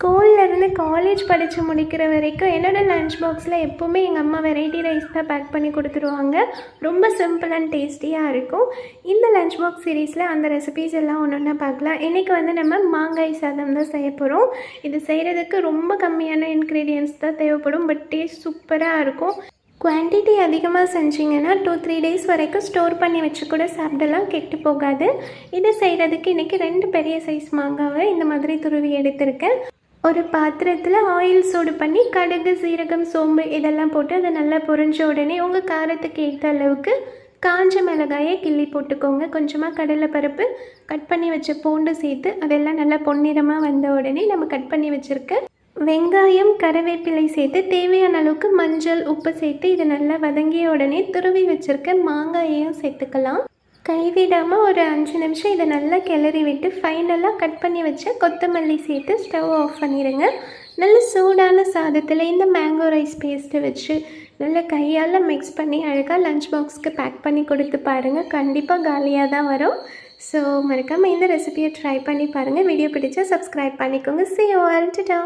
ஸ்கூல்லேருந்து காலேஜ் படித்து முடிக்கிற வரைக்கும் என்னோடய லன்ச் பாக்ஸில் எப்போவுமே எங்கள் அம்மா வெரைட்டி ரைஸ் தான் பேக் பண்ணி கொடுத்துருவாங்க. ரொம்ப சிம்பிள் அண்ட் டேஸ்டியாக இருக்கும். இந்த லன்ச் பாக்ஸ் சீரீஸில் அந்த ரெசிபீஸ் எல்லாம் ஒன்று ஒன்றா பார்க்கலாம். இன்றைக்கி நம்ம மாங்காய் சாதம் தான் செய்ய போகிறோம். இது செய்கிறதுக்கு ரொம்ப கம்மியான இன்க்ரீடியன்ட்ஸ் தான் தேவைப்படும். பட் டேஸ்ட் சூப்பராக இருக்கும். குவான்டிட்டி அதிகமாக செஞ்சிங்கன்னா 2-3 டேஸ் வரைக்கும் ஸ்டோர் பண்ணி வச்சு கூட சாப்பிடலாம், கெட்டு போகாது. இதை செய்கிறதுக்கு இன்றைக்கி 2 பெரிய சைஸ் மாங்காவை இந்த மாதிரி துருவி எடுத்திருக்கேன். ஒரு பாத்திரத்தில் ஆயில் சூடு பண்ணி கடுகு, சீரகம், சோம்பு இதெல்லாம் போட்டு அதை நல்லா பொரிஞ்ச உடனே உங்கள் காரத்துக்கு ஏற்ற அளவுக்கு காஞ்ச மிளகாயை கிள்ளி போட்டுக்கோங்க. கொஞ்சமாக கடலைப்பருப்பு, கட் பண்ணி வச்ச பூண்டு சேர்த்து அதெல்லாம் நல்லா பொன்னிறமாக வந்த உடனே நம்ம கட் பண்ணி வச்சுருக்க வெங்காயம், கருவேப்பிலை சேர்த்து தேவையான அளவுக்கு மஞ்சள், உப்பு சேர்த்து இதை நல்லா வதங்கிய உடனே துருவி வச்சுருக்க மாங்காயையும் சேர்த்துக்கலாம். கைவிடாமல் ஒரு 5 நிமிஷம் இதை நல்லா கிளறி விட்டு ஃபைனலாக கட் பண்ணி வச்ச கொத்தமல்லி சேர்த்து ஸ்டவ் ஆஃப் பண்ணிடுங்க. நல்ல சூடான சாதத்தில் இந்த மேங்கோ ரைஸ் பேஸ்ட்டை வச்சு நல்லா கையால் மிக்ஸ் பண்ணி அழகாக லஞ்ச் பாக்ஸ்க்கு பேக் பண்ணி கொடுத்து பாருங்கள். கண்டிப்பாக காலியாக தான் வரும். ஸோ மறக்காமல் இந்த ரெசிபியை ட்ரை பண்ணி பாருங்கள். வீடியோ பிடிச்சா சப்ஸ்கிரைப் பண்ணிக்கோங்க. See you all. Ta-ta.